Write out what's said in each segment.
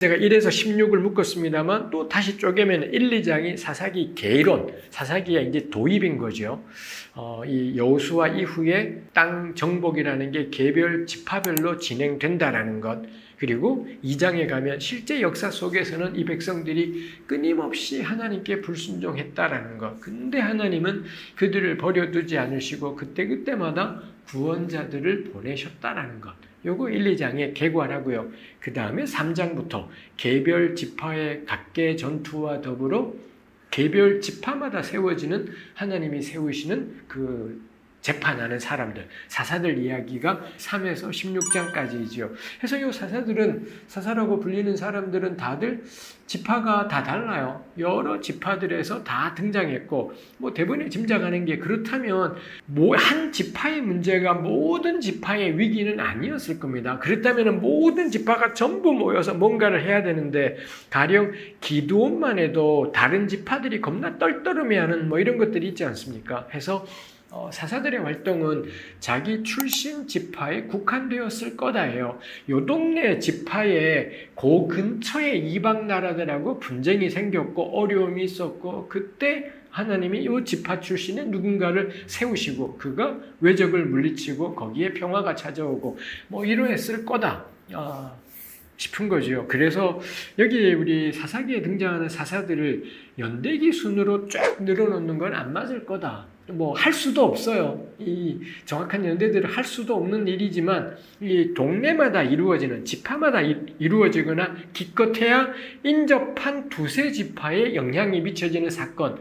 제가 1에서 16을 묶었습니다만 또 다시 쪼개면 1, 2장이 사사기 계론, 사사기가 이제 도입인 거죠. 이 여호수아 이후에 땅 정복이라는 게 개별 지파별로 진행된다라는 것. 그리고 2장에 가면 실제 역사 속에서는 이 백성들이 끊임없이 하나님께 불순종했다라는 것. 근데 하나님은 그들을 버려두지 않으시고 그때그때마다 구원자들을 보내셨다라는 것. 요거 1, 2장에 개괄하고요. 그 다음에 3장부터 개별 지파의 각계 전투와 더불어 개별 지파마다 세워지는 하나님이 세우시는 그 재판하는 사람들, 사사들 이야기가 3에서 16장까지이죠. 그래서 이 사사들은, 사사라고 불리는 사람들은 다들 지파가 다 달라요. 여러 지파들에서 다 등장했고, 대부분이 짐작하는 게 그렇다면 한 지파의 문제가 모든 지파의 위기는 아니었을 겁니다. 그렇다면 모든 지파가 전부 모여서 뭔가를 해야 되는데, 가령 기드온만 해도 다른 지파들이 겁나 떨떠름해하는 이런 것들이 있지 않습니까? 해서 사사들의 활동은 자기 출신 지파에 국한되었을 거다예요. 요 동네 지파에 그 근처의 이방 나라들하고 분쟁이 생겼고 어려움이 있었고 그때 하나님이 이 지파 출신의 누군가를 세우시고 그가 외적을 물리치고 거기에 평화가 찾아오고 이러했을 거다 싶은 거죠. 그래서 여기 우리 사사기에 등장하는 사사들을 연대기 순으로 쫙 늘어놓는 건 안 맞을 거다. 할 수도 없어요. 이 정확한 연대들을 할 수도 없는 일이지만 이 동네마다 이루어지는 지파마다 이루어지거나 기껏해야 인접한 두세 지파에 영향이 미쳐지는 사건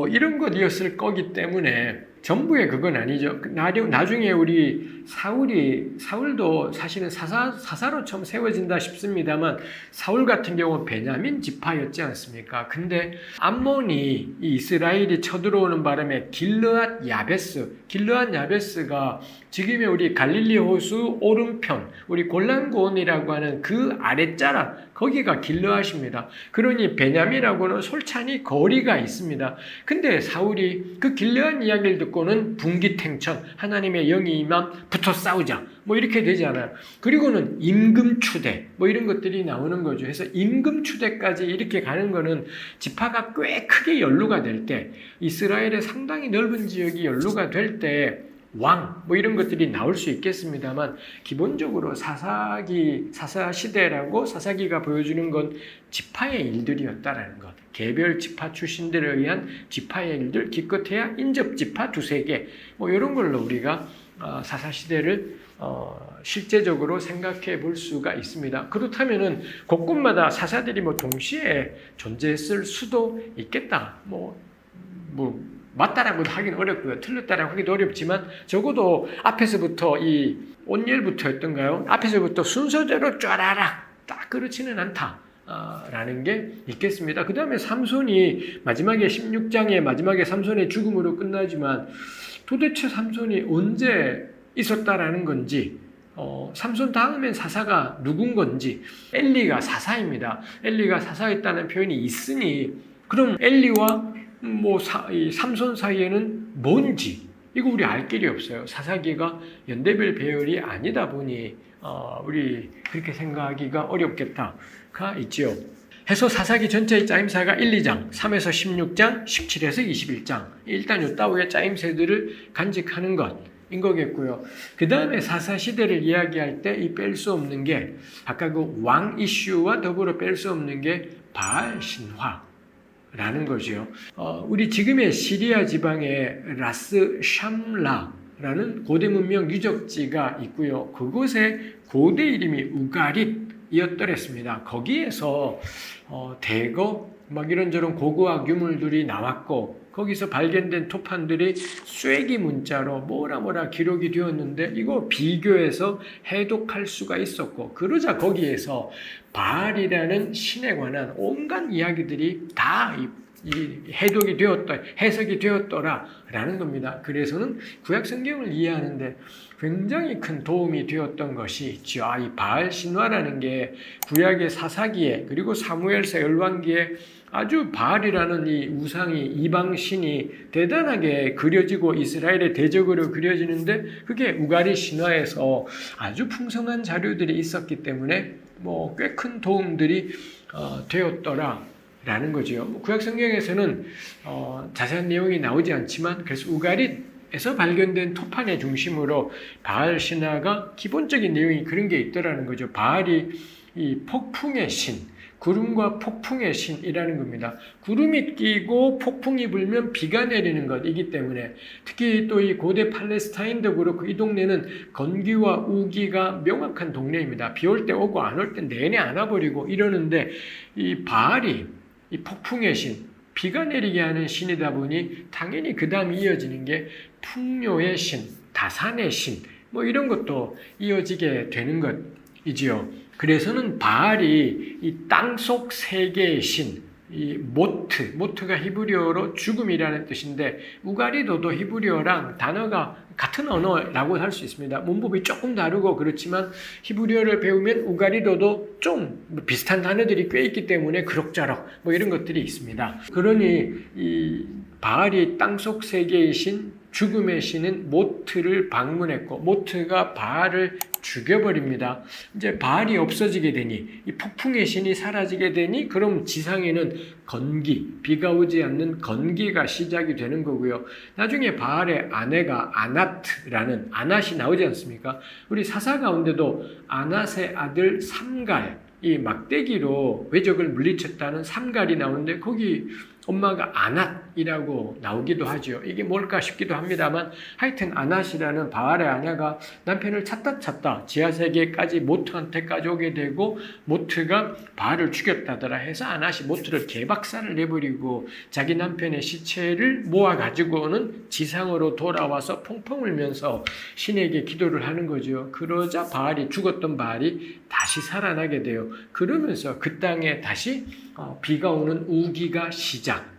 이런 것이었을 거기 때문에 전부의 그건 아니죠. 나중에 우리 사울도 사실은 사사로 처음 세워진다 싶습니다만 사울 같은 경우는 베냐민 지파였지 않습니까? 근데 암몬이 이 이스라엘이 쳐들어오는 바람에 길르앗 야베스가 지금의 우리 갈릴리 호수 오른편 우리 골란고온이라고 하는 그 아랫자락 거기가 길르앗입니다. 그러니 베냐민하고는 솔찬히 거리가 있습니다. 근데 사울이 그 길르앗 이야기를 듣고는 분기탱천 하나님의 영이 임함 붙어 싸우자 이렇게 되잖아요. 그리고는 임금추대 이런 것들이 나오는 거죠. 그래서 임금추대까지 이렇게 가는 거는 지파가 꽤 크게 연루가 될 때 이스라엘의 상당히 넓은 지역이 연루가 될 때 왕 이런 것들이 나올 수 있겠습니다만 기본적으로 사사 시대라고 사사기가 보여주는 건 지파의 일들이었다라는 것. 개별 지파 출신들에 의한 지파의 일들, 기껏해야 인접 지파 두세 개 이런 걸로 우리가 사사 시대를 실제적으로 생각해 볼 수가 있습니다. 그렇다면은 곳곳마다 사사들이 동시에 존재했을 수도 있겠다. 맞다라고 하긴 어렵고요. 틀렸다라고 하기도 어렵지만 적어도 앞에서부터 이 온열부터였던가요? 앞에서부터 순서대로 쫘라락 딱 그렇지는 않다. 라는 게 있겠습니다. 그 다음에 삼손이 마지막에 16장의 마지막에 삼손의 죽음으로 끝나지만 도대체 삼손이 언제 있었다라는 건지 삼손 다음엔 사사가 누군 건지 엘리가 사사입니다. 엘리가 사사였다는 표현이 있으니 그럼 엘리와 이 삼손 사이에는 뭔지 이거 우리 알 길이 없어요. 사사기가 연대별 배열이 아니다 보니 우리 그렇게 생각하기가 어렵겠다가 있지요. 해서 사사기 전체의 짜임새가 1, 2장, 3에서 16장, 17에서 21장 일단 요 따위의 짜임새들을 간직하는 것인 거겠고요. 그 다음에 사사 시대를 이야기할 때 이 뺄 수 없는 게 아까 그 왕 이슈와 더불어 뺄 수 없는 게 바알 신화 라는 거죠. 우리 지금의 시리아 지방에 라스 샴라라는 고대 문명 유적지가 있고요. 그곳의 고대 이름이 우가릿이었더랬습니다. 거기에서 대거 이런저런 고고학 유물들이 나왔고 거기서 발견된 토판들이 쐐기 문자로 뭐라 기록이 되었는데 이거 비교해서 해독할 수가 있었고 그러자 거기에서 바알이라는 신에 관한 온갖 이야기들이 다 해석이 되었더라라는 겁니다. 그래서는 구약 성경을 이해하는데 굉장히 큰 도움이 되었던 것이 있죠. 이 바알 신화라는 게 구약의 사사기에 그리고 사무엘서 열왕기에 아주 바알이라는 이 우상이 이방 신이 대단하게 그려지고 이스라엘의 대적으로 그려지는데 그게 우가리 신화에서 아주 풍성한 자료들이 있었기 때문에 뭐 꽤 큰 도움들이 되었더라라는 거죠. 구약 성경에서는 자세한 내용이 나오지 않지만 그래서 우가릿에서 발견된 토판의 중심으로 바알 신화가 기본적인 내용이 그런 게 있더라는 거죠. 바알이 이 폭풍의 신, 구름과 폭풍의 신이라는 겁니다. 구름이 끼고 폭풍이 불면 비가 내리는 것이기 때문에 특히 또 이 고대 팔레스타인도 그렇고 이 동네는 건기와 우기가 명확한 동네입니다. 비 올 때 오고 안 올 때 내내 안 와버리고 이러는데 이 바알이 이 폭풍의 신, 비가 내리게 하는 신이다 보니 당연히 그 다음 이어지는 게 풍요의 신, 다산의 신 뭐 이런 것도 이어지게 되는 것이지요. 그래서는 바알이 이 땅속 세계의 신, 이 모트가 히브리어로 죽음이라는 뜻인데 우가리도도 히브리어랑 단어가 같은 언어라고 할 수 있습니다. 문법이 조금 다르고 그렇지만 히브리어를 배우면 우가리도도 좀 비슷한 단어들이 꽤 있기 때문에 그럭저럭 뭐 이런 것들이 있습니다. 그러니 이 바알이 땅속 세계의 신, 죽음의 신은 모트를 방문했고 모트가 바알을 죽여버립니다. 이제 바알이 없어지게 되니 이 폭풍의 신이 사라지게 되니 그럼 지상에는 건기, 비가 오지 않는 건기가 시작이 되는 거고요. 나중에 바알의 아내가 아낫라는 아낫이 나오지 않습니까? 우리 사사 가운데도 아낫의 아들 삼갈, 이 막대기로 외적을 물리쳤다는 삼갈이 나오는데 거기 엄마가 아낫이라고 나오기도 하죠. 이게 뭘까 싶기도 합니다만 하여튼 아낫이라는 바알의 아내가 남편을 찾다 지하세계까지 모트한테까지 오게 되고 모트가 바알을 죽였다더라 해서 아낫이 모트를 개박살을 내버리고 자기 남편의 시체를 모아가지고는 지상으로 돌아와서 펑펑 울면서 신에게 기도를 하는 거죠. 그러자 죽었던 바알이 다시 살아나게 돼요. 그러면서 그 땅에 다시 비가 오는 우기가 시작.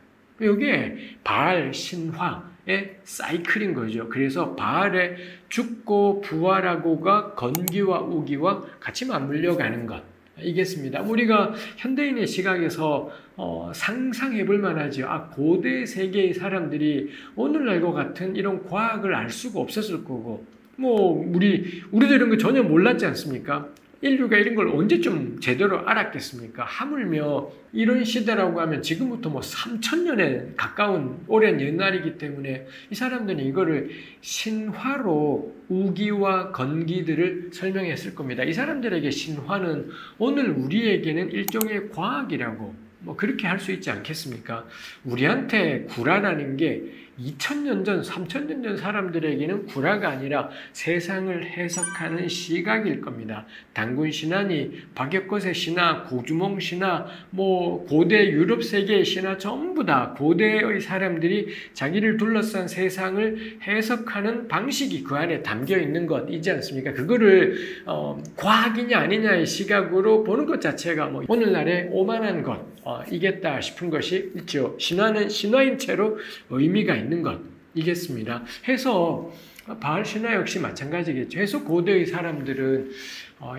이게 바알 신화의 사이클인 거죠. 그래서 바알의 죽고 부활하고가 건기와 우기와 같이 맞물려 가는 것. 이겠습니다. 우리가 현대인의 시각에서 상상해 볼 만하죠. 고대 세계의 사람들이 오늘날과 같은 이런 과학을 알 수가 없었을 거고, 우리도 이런 거 전혀 몰랐지 않습니까? 인류가 이런 걸 언제쯤 제대로 알았겠습니까? 하물며 이런 시대라고 하면 지금부터 3,000년에 가까운 오랜 옛날이기 때문에 이 사람들은 이거를 신화로 우기와 건기들을 설명했을 겁니다. 이 사람들에게 신화는 오늘 우리에게는 일종의 과학이라고 그렇게 할 수 있지 않겠습니까? 우리한테 구라라는 게 2000년 전, 3000년 전 사람들에게는 구라가 아니라 세상을 해석하는 시각일 겁니다. 단군 신화니, 박역거세 신화, 고주몽 신화, 고대 유럽 세계의 신화 전부 다 고대의 사람들이 자기를 둘러싼 세상을 해석하는 방식이 그 안에 담겨 있는 것이지 않습니까? 그거를 과학이냐 아니냐의 시각으로 보는 것 자체가 오늘날의 오만한 것, 이겠다 싶은 것이 있죠. 신화는 신화인 채로 의미가 있는 것이겠습니다. 해서 바알 신화 역시 마찬가지겠죠. 해서 고대의 사람들은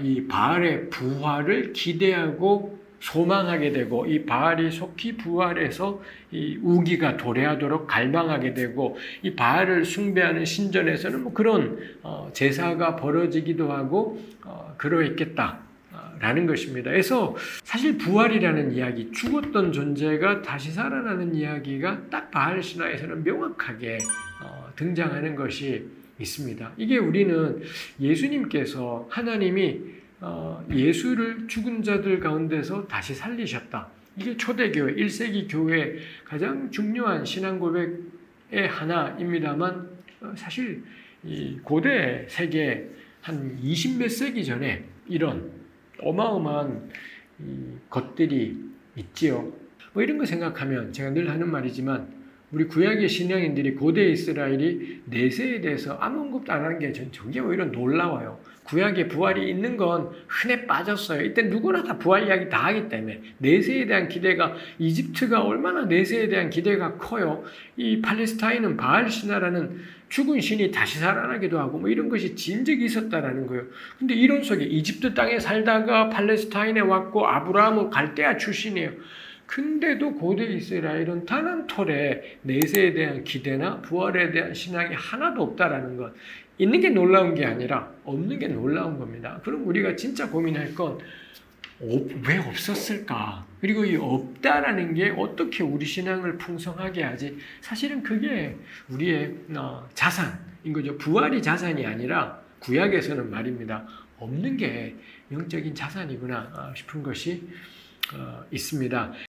이 바알의 부활을 기대하고 소망하게 되고 이 바알이 속히 부활해서 이 우기가 도래하도록 갈망하게 되고 이 바알을 숭배하는 신전에서는 그런 제사가 벌어지기도 하고 그러했겠다. 라는 것입니다. 그래서 사실 부활이라는 이야기, 죽었던 존재가 다시 살아나는 이야기가 딱 바알 신화에서는 명확하게 등장하는 것이 있습니다. 이게 우리는 예수님께서 하나님이 예수를 죽은 자들 가운데서 다시 살리셨다. 이게 초대교회, 1세기 교회의 가장 중요한 신앙 고백의 하나입니다만 사실 이 고대 세계 한 20몇 세기 전에 이런 어마어마한 것들이 있지요. 이런 거 생각하면 제가 늘 하는 말이지만 우리 구약의 신앙인들이 고대 이스라엘이 내세에 대해서 아무 언급도 안 하는 게 전 저게 오히려 놀라워요. 구약에 부활이 있는 건 흔해 빠졌어요. 이때 누구나 다 부활 이야기 다 하기 때문에 내세에 대한 기대가 이집트가 얼마나 내세에 대한 기대가 커요. 이 팔레스타인은 바알 신화라는 죽은 신이 다시 살아나기도 하고 이런 것이 진적이 있었다라는 거예요. 근데 이런 속에 이집트 땅에 살다가 팔레스타인에 왔고 아브라함은 갈대아 출신이에요. 근데도 고대 이스라엘은 단 한 톨에 내세에 대한 기대나 부활에 대한 신앙이 하나도 없다라는 것. 있는 게 놀라운 게 아니라 없는 게 놀라운 겁니다. 그럼 우리가 진짜 고민할 건 왜 없었을까? 그리고 이 없다라는 게 어떻게 우리 신앙을 풍성하게 하지? 사실은 그게 우리의 자산인 거죠. 부활이 자산이 아니라 구약에서는 말입니다. 없는 게 영적인 자산이구나 싶은 것이 있습니다.